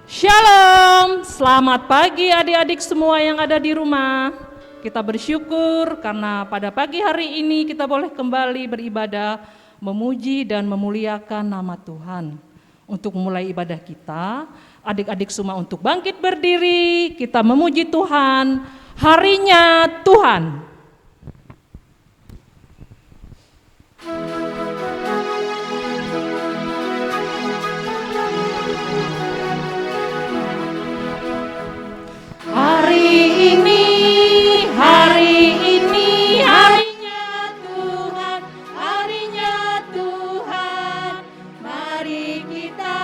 Shalom, selamat pagi adik-adik semua yang ada di rumah. Kita bersyukur karena pada pagi hari ini kita boleh kembali beribadah, memuji dan memuliakan nama Tuhan. Untuk memulai ibadah kita, adik-adik semua untuk bangkit berdiri, kita memuji Tuhan, harinya Tuhan. Hari ini harinya Tuhan, mari kita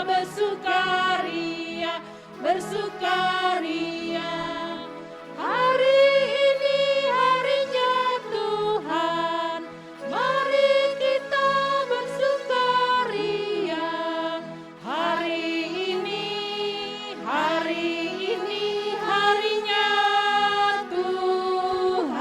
bersukaria. Hari ini harinya Tuhan, mari kita bersukaria. Hari ini harinya Tuhan.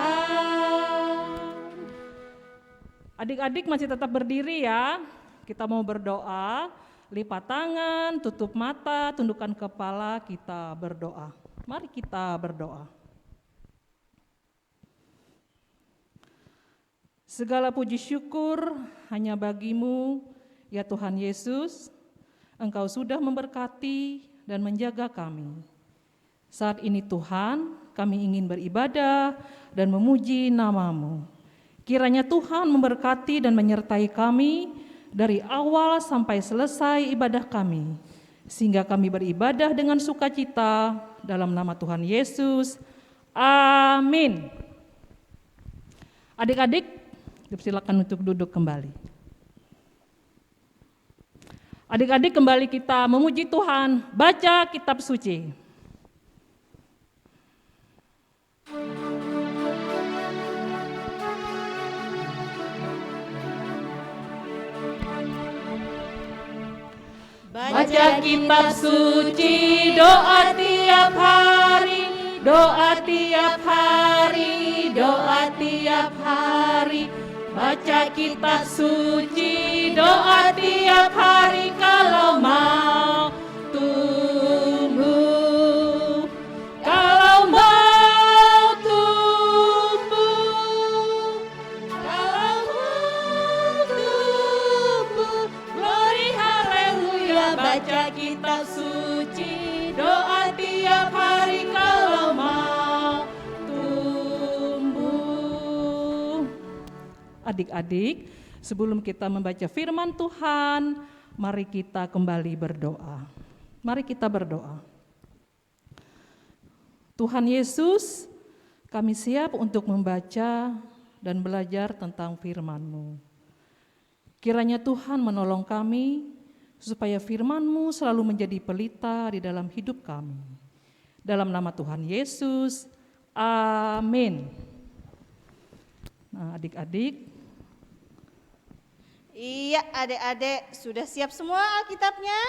Adik-adik masih tetap berdiri ya. Kita mau berdoa, lipat tangan, tutup mata, tundukkan kepala, kita berdoa. Mari kita berdoa. Segala puji syukur hanya bagimu, ya Tuhan Yesus. Engkau sudah memberkati dan menjaga kami. Saat ini Tuhan, kami ingin beribadah dan memuji nama-Mu. Kiranya Tuhan memberkati dan menyertai kami dari awal sampai selesai ibadah kami, sehingga kami beribadah dengan sukacita dalam nama Tuhan Yesus. Amin. Adik-adik, silakan untuk duduk kembali. Adik-adik, kembali kita memuji Tuhan, baca kitab suci. Baca kitab suci, doa tiap hari, Baca kitab suci, doa tiap hari kalau mau tumbuh. Glory haleluya. Baca kitab suci, doa tiap hari kalau mau tumbuh. Adik-adik, sebelum kita membaca firman Tuhan, mari kita kembali berdoa. Mari kita berdoa. Tuhan Yesus, kami siap untuk membaca dan belajar tentang firman-Mu. Kiranya Tuhan menolong kami, supaya firman-Mu selalu menjadi pelita di dalam hidup kami. Dalam nama Tuhan Yesus, amin. Nah, adik-adik. Iya, adik-adik, sudah siap semua Alkitabnya?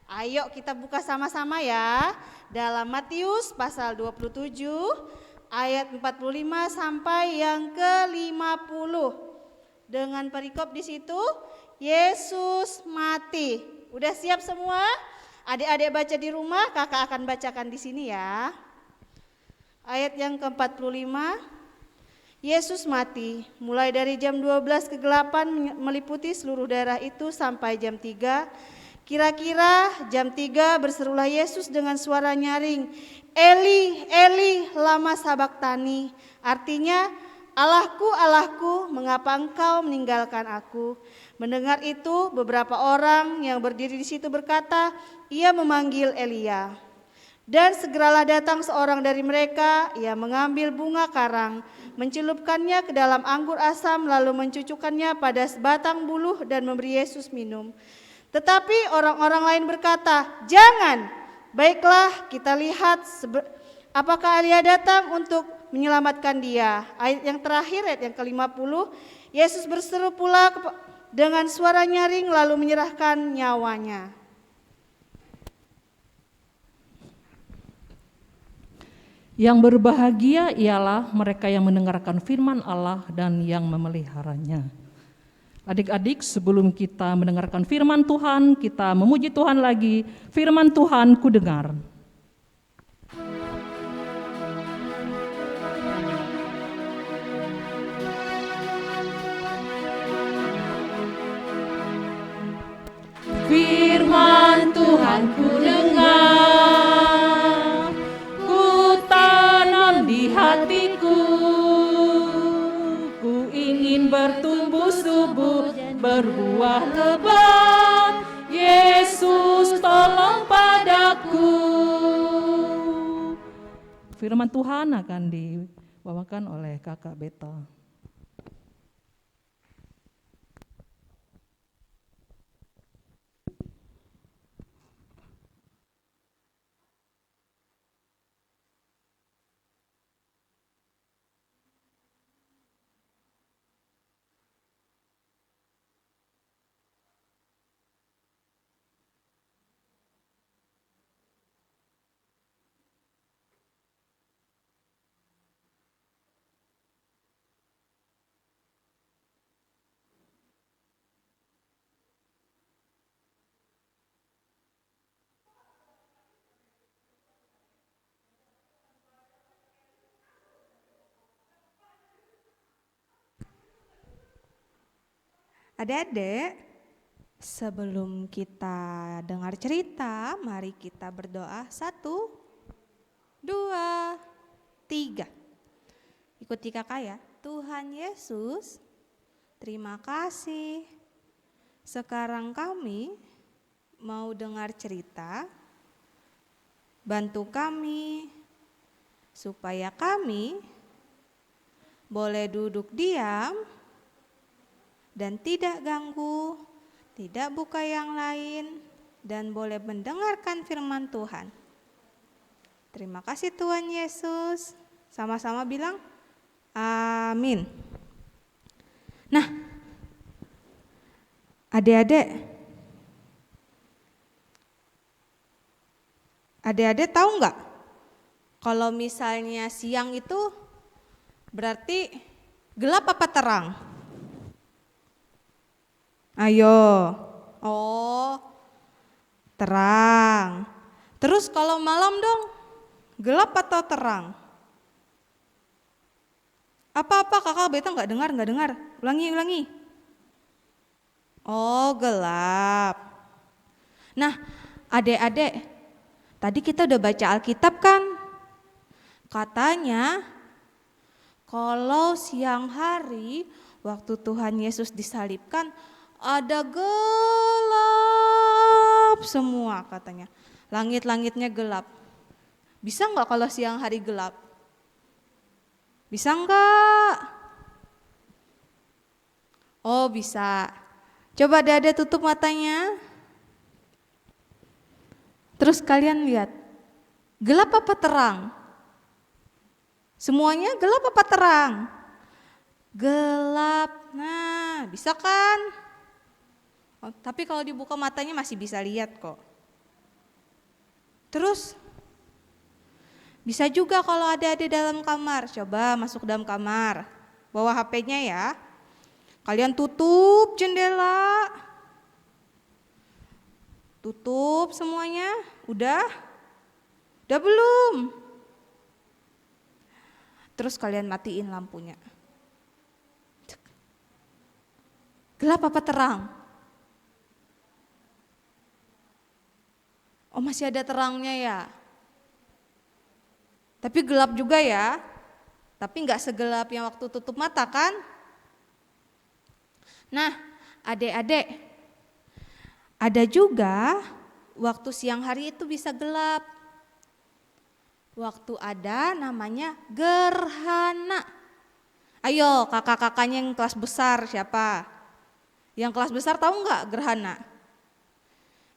Ayo kita buka sama-sama ya. Dalam Matius pasal 27 ayat 45 sampai yang ke-50. Dengan perikop di situ, Yesus mati. Udah siap semua? Adik-adik baca di rumah, kakak akan bacakan di sini ya. Ayat yang ke-45. Yesus mati, mulai dari jam 12 kegelapan meliputi seluruh daerah itu sampai jam 3. Kira-kira jam 3 berserulah Yesus dengan suara nyaring, Eli, Eli, lama sabaktani. Artinya, Allahku, Allahku, mengapa engkau meninggalkan aku? Mendengar itu, beberapa orang yang berdiri di situ berkata, ia memanggil Elia. Dan segeralah datang seorang dari mereka, ia mengambil bunga karang, mencelupkannya ke dalam anggur asam, lalu mencucukkannya pada sebatang buluh dan memberi Yesus minum. Tetapi orang-orang lain berkata, jangan, baiklah kita lihat apakah Elia datang untuk menyelamatkan dia. Ayat yang terakhir, ayat yang ke-50, Yesus berseru pula dengan suara nyaring lalu menyerahkan nyawanya. Yang berbahagia ialah mereka yang mendengarkan firman Allah dan yang memeliharanya. Adik-adik, sebelum kita mendengarkan firman Tuhan, kita memuji Tuhan lagi. Firman Tuhan ku dengar. Firman Tuhan ku dengar, ku tanam di hatiku, ku ingin bertumbuh subur, berbuah lebat. Yesus tolong padaku. Firman Tuhan akan dibawakan oleh Kakak Beta. Adik-adik, sebelum kita dengar cerita, mari kita berdoa. 1, 2, 3. Ikuti kakak ya. Tuhan Yesus, terima kasih. Sekarang kami mau dengar cerita. Bantu kami supaya kami boleh duduk diam dan tidak ganggu, tidak buka yang lain, dan boleh mendengarkan firman Tuhan. Terima kasih Tuhan Yesus. Sama-sama bilang amin. Nah, adik-adik tahu nggak? Kalau misalnya siang itu berarti gelap apa terang? Ayo, oh terang. Terus kalau malam dong, gelap atau terang? Apa-apa kakak Beta nggak dengar. Ulangi. Oh gelap. Nah adik-adik, tadi kita udah baca Alkitab kan? Katanya kalau siang hari waktu Tuhan Yesus disalibkan, ada gelap semua katanya. Langit-langitnya gelap. Bisa nggak kalau siang hari gelap? Bisa nggak? Oh bisa. Coba adik-adik tutup matanya. Terus kalian lihat. Gelap apa terang? Semuanya gelap apa terang? Gelap. Nah bisa kan? Oh, tapi kalau dibuka matanya masih bisa lihat kok. Terus bisa juga kalau ada di dalam kamar. Coba masuk dalam kamar, bawa HP-nya ya. Kalian tutup jendela. Tutup semuanya. Udah? Udah belum? Terus kalian matiin lampunya. Gelap apa terang? Oh masih ada terangnya ya. Tapi gelap juga ya. Tapi enggak segelap yang waktu tutup mata kan? Nah adik-adik, ada juga waktu siang hari itu bisa gelap. Waktu ada namanya gerhana. Ayo kakak-kakaknya yang kelas besar siapa? Yang kelas besar tahu enggak gerhana?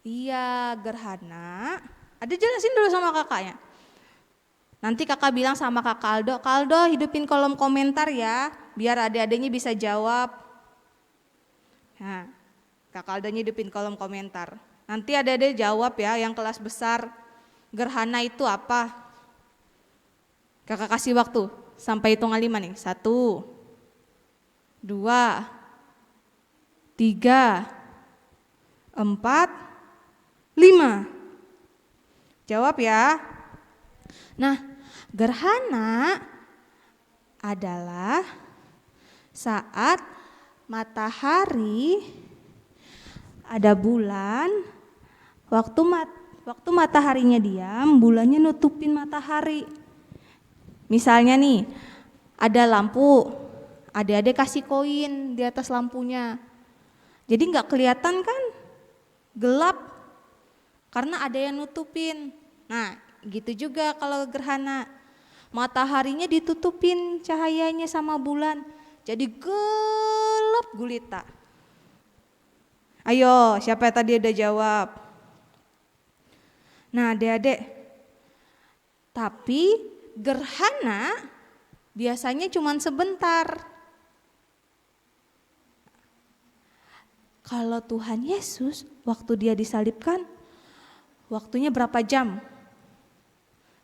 Iya gerhana, ada jelasin dulu sama kakaknya. Nanti kakak bilang sama kak Aldo hidupin kolom komentar ya, biar adik-adiknya bisa jawab. Nah, kakak Aldonya hidupin kolom komentar. Nanti adik-adik jawab ya yang kelas besar, gerhana itu apa? Kakak kasih waktu, sampai hitungan 5 nih, 1, 2, 3, 4, 5. Jawab ya. Nah, gerhana adalah saat matahari, ada bulan, waktu mataharinya diam, bulannya nutupin matahari. Misalnya nih, ada lampu, adik-adik kasih koin di atas lampunya. Jadi nggak kelihatan kan, gelap, karena ada yang nutupin. Nah, gitu juga kalau gerhana, mataharinya ditutupin cahayanya sama bulan, jadi gelap gulita. Ayo, siapa yang tadi udah jawab? Nah, adik-adik, tapi gerhana biasanya cuma sebentar. Kalau Tuhan Yesus waktu dia disalibkan, waktunya berapa jam?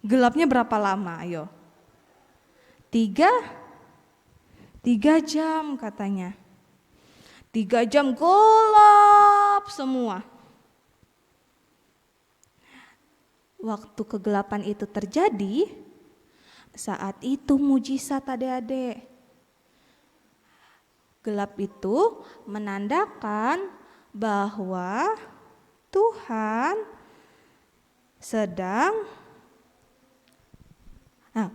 Gelapnya berapa lama? Ayo. 3 jam katanya. 3 jam gelap semua. Waktu kegelapan itu terjadi, saat itu mujizat adik-adik. Gelap itu menandakan bahwa Tuhan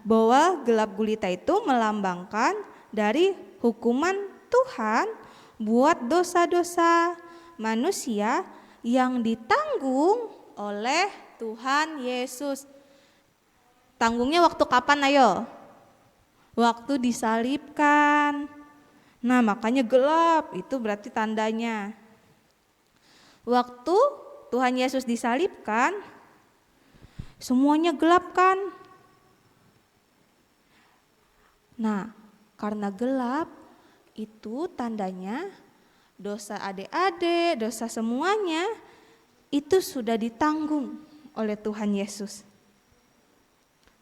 bahwa gelap gulita itu melambangkan dari hukuman Tuhan buat dosa-dosa manusia yang ditanggung oleh Tuhan Yesus. Tanggungnya waktu kapan ayo? Waktu disalibkan. Nah, makanya gelap, itu berarti tandanya. Waktu Tuhan Yesus disalibkan, semuanya gelap kan? Nah, karena gelap, itu tandanya dosa adik-adik, dosa semuanya, itu sudah ditanggung oleh Tuhan Yesus.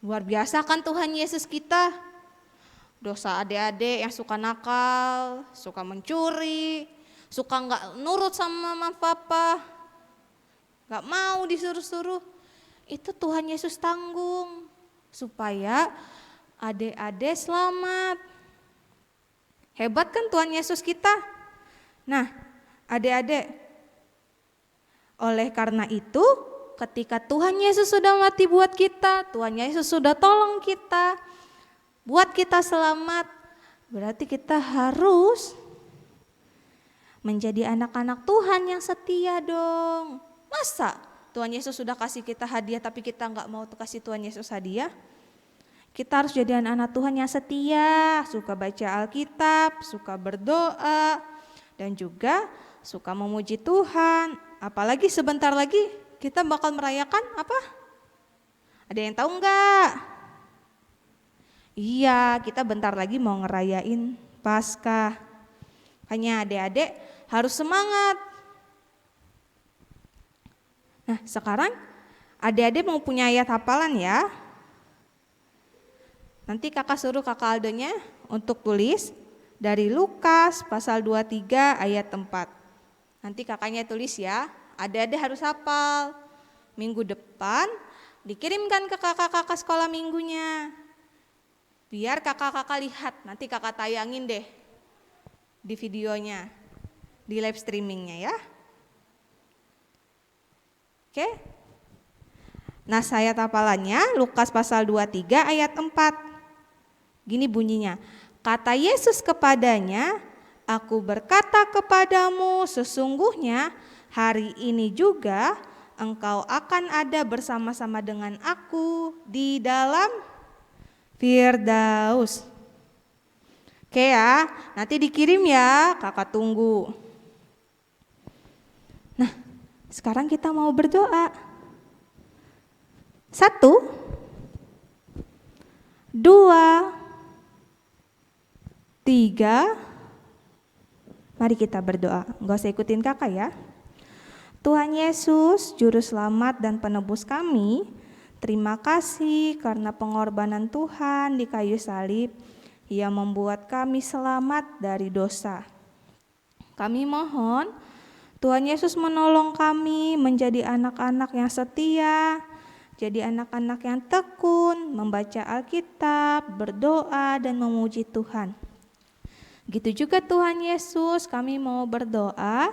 Luar biasa kan Tuhan Yesus kita. Dosa adik-adik yang suka nakal, suka mencuri, suka gak nurut sama mama papa, gak mau disuruh-suruh, itu Tuhan Yesus tanggung supaya adik-adik selamat. Hebat kan Tuhan Yesus kita. Nah, adik-adik, oleh karena itu ketika Tuhan Yesus sudah mati buat kita, Tuhan Yesus sudah tolong kita, buat kita selamat, berarti kita harus menjadi anak-anak Tuhan yang setia dong. Masa Tuhan Yesus sudah kasih kita hadiah tapi kita gak mau kasih Tuhan Yesus hadiah? Kita harus jadi anak-anak Tuhan yang setia, suka baca Alkitab, suka berdoa, dan juga suka memuji Tuhan. Apalagi sebentar lagi kita bakal merayakan apa? Ada yang tahu enggak? Iya, kita bentar lagi mau ngerayain Paskah. Hanya adik-adik harus semangat. Nah, sekarang adik-adik mau punya ayat hafalan ya. Nanti kakak suruh kakak Aldonya untuk tulis dari Lukas pasal 23 ayat 4. Nanti kakaknya tulis ya, adik-adik harus hafal. Minggu depan dikirimkan ke kakak-kakak sekolah minggunya. Biar kakak-kakak lihat, nanti kakak tayangin deh di videonya, di live streamingnya ya. Oke. Nah, ayat hafalannya Lukas pasal 23 ayat 4. Gini bunyinya, kata Yesus kepadanya, aku berkata kepadamu sesungguhnya hari ini juga engkau akan ada bersama-sama dengan aku di dalam Firdaus. Oke ya, nanti dikirim ya, kakak tunggu. Nah, sekarang kita mau berdoa. 1, 2, 3, mari kita berdoa. Enggak usah ikutin kakak ya. Tuhan Yesus, Juru Selamat dan Penebus kami, terima kasih karena pengorbanan Tuhan di kayu salib yang membuat kami selamat dari dosa. Kami mohon Tuhan Yesus menolong kami menjadi anak-anak yang setia, jadi anak-anak yang tekun, membaca Alkitab, berdoa, dan memuji Tuhan. Gitu juga Tuhan Yesus, kami mau berdoa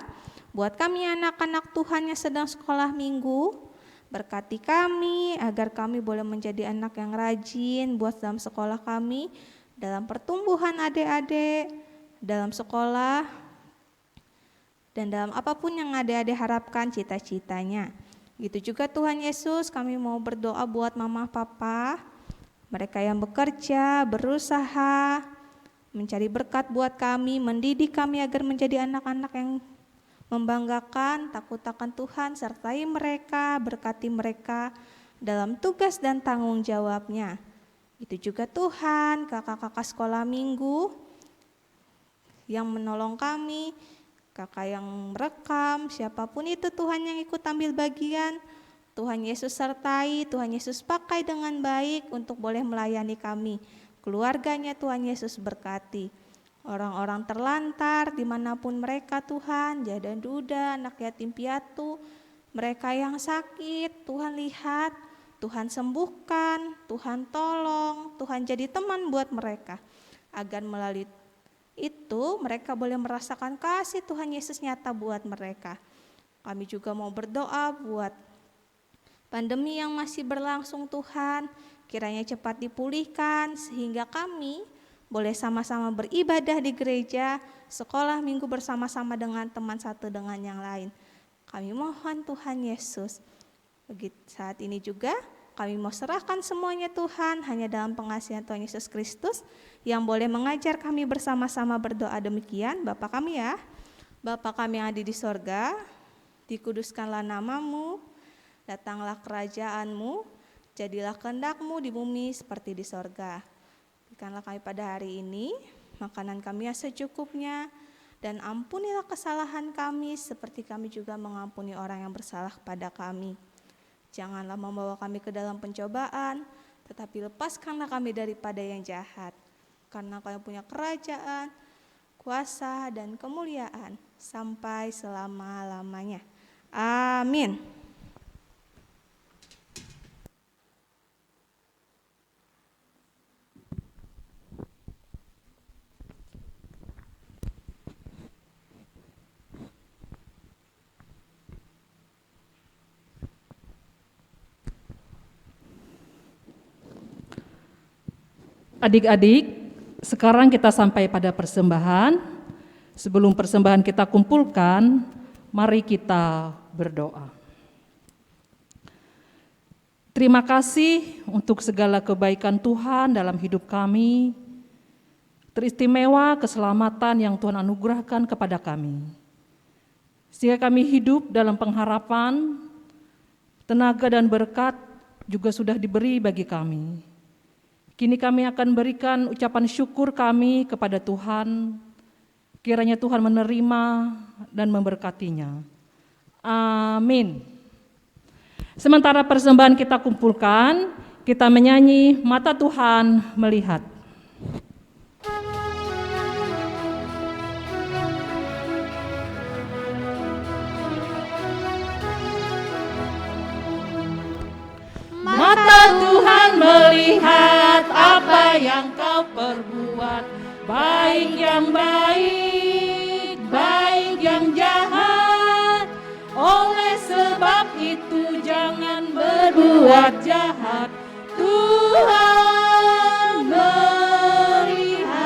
buat kami anak-anak Tuhan yang sedang sekolah minggu. Berkati kami agar kami boleh menjadi anak yang rajin buat dalam sekolah kami, dalam pertumbuhan adik-adik, dalam sekolah, dan dalam apapun yang adik-adik harapkan cita-citanya. Gitu juga Tuhan Yesus, kami mau berdoa buat mama papa, mereka yang bekerja, berusaha, mencari berkat buat kami, mendidik kami agar menjadi anak-anak yang membanggakan, takut akan Tuhan, sertai mereka, berkati mereka dalam tugas dan tanggung jawabnya. Itu juga Tuhan, kakak-kakak sekolah minggu yang menolong kami, kakak yang merekam, siapapun itu Tuhan yang ikut ambil bagian, Tuhan Yesus sertai, Tuhan Yesus pakai dengan baik untuk boleh melayani kami. Keluarganya Tuhan Yesus berkati. Orang-orang terlantar dimanapun mereka Tuhan, janda duda, anak yatim piatu, mereka yang sakit, Tuhan lihat, Tuhan sembuhkan, Tuhan tolong, Tuhan jadi teman buat mereka. Agar melalui itu mereka boleh merasakan kasih Tuhan Yesus nyata buat mereka. Kami juga mau berdoa buat pandemi yang masih berlangsung Tuhan, kiranya cepat dipulihkan sehingga kami boleh sama-sama beribadah di gereja, sekolah minggu bersama-sama dengan teman satu dengan yang lain. Kami mohon Tuhan Yesus. Begitu saat ini juga kami mau serahkan semuanya Tuhan hanya dalam pengasihan Tuhan Yesus Kristus yang boleh mengajar kami bersama-sama berdoa demikian. Bapa kami ya, Bapa kami yang ada di sorga, dikuduskanlah namamu, datanglah kerajaanmu, jadilah kehendak-Mu di bumi seperti di sorga. Berikanlah kami pada hari ini makanan kami yang secukupnya, dan ampunilah kesalahan kami seperti kami juga mengampuni orang yang bersalah kepada kami. Janganlah membawa kami ke dalam pencobaan, tetapi lepaskanlah kami daripada yang jahat. Karena Kau punya kerajaan, kuasa, dan kemuliaan sampai selama-lamanya. Amin. Adik-adik, sekarang kita sampai pada persembahan. Sebelum persembahan kita kumpulkan, mari kita berdoa. Terima kasih untuk segala kebaikan Tuhan dalam hidup kami, teristimewa keselamatan yang Tuhan anugerahkan kepada kami. Sehingga kami hidup dalam pengharapan, tenaga dan berkat juga sudah diberi bagi kami. Kini kami akan berikan ucapan syukur kami kepada Tuhan, kiranya Tuhan menerima dan memberkatinya. Amin. Sementara persembahan kita kumpulkan, kita menyanyi Mata Tuhan Melihat. Mata Tuhan melihat apa yang kau perbuat, baik yang baik, baik yang jahat. Oleh sebab itu jangan berbuat jahat, Tuhan melihat.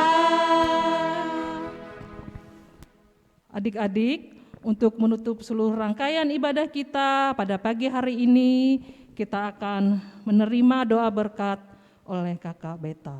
Adik-adik, untuk menutup seluruh rangkaian ibadah kita pada pagi hari ini, kita akan menerima doa berkat oleh Kakak Beta.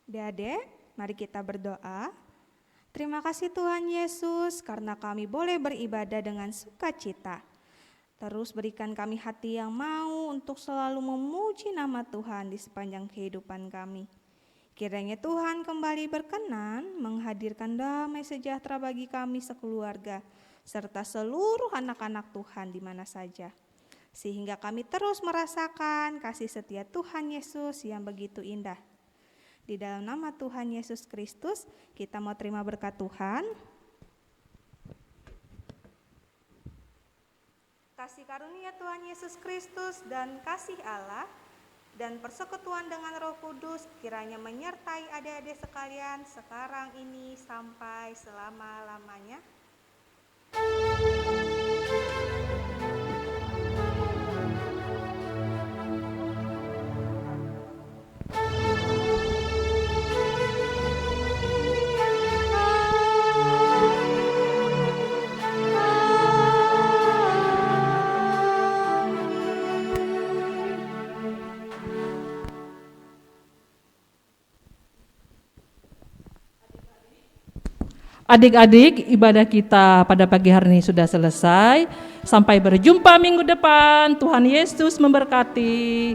Adik-adik, mari kita berdoa. Terima kasih Tuhan Yesus karena kami boleh beribadah dengan sukacita. Terus berikan kami hati yang mau untuk selalu memuji nama Tuhan di sepanjang kehidupan kami. Kiranya Tuhan kembali berkenan menghadirkan damai sejahtera bagi kami sekeluarga, serta seluruh anak-anak Tuhan di mana saja. Sehingga kami terus merasakan kasih setia Tuhan Yesus yang begitu indah. Di dalam nama Tuhan Yesus Kristus, kita mau terima berkat Tuhan. Kasih karunia Tuhan Yesus Kristus dan kasih Allah dan persekutuan dengan Roh Kudus kiranya menyertai adik-adik sekalian sekarang ini sampai selama-lamanya. Adik-adik, ibadah kita pada pagi hari ini sudah selesai. Sampai berjumpa minggu depan. Tuhan Yesus memberkati.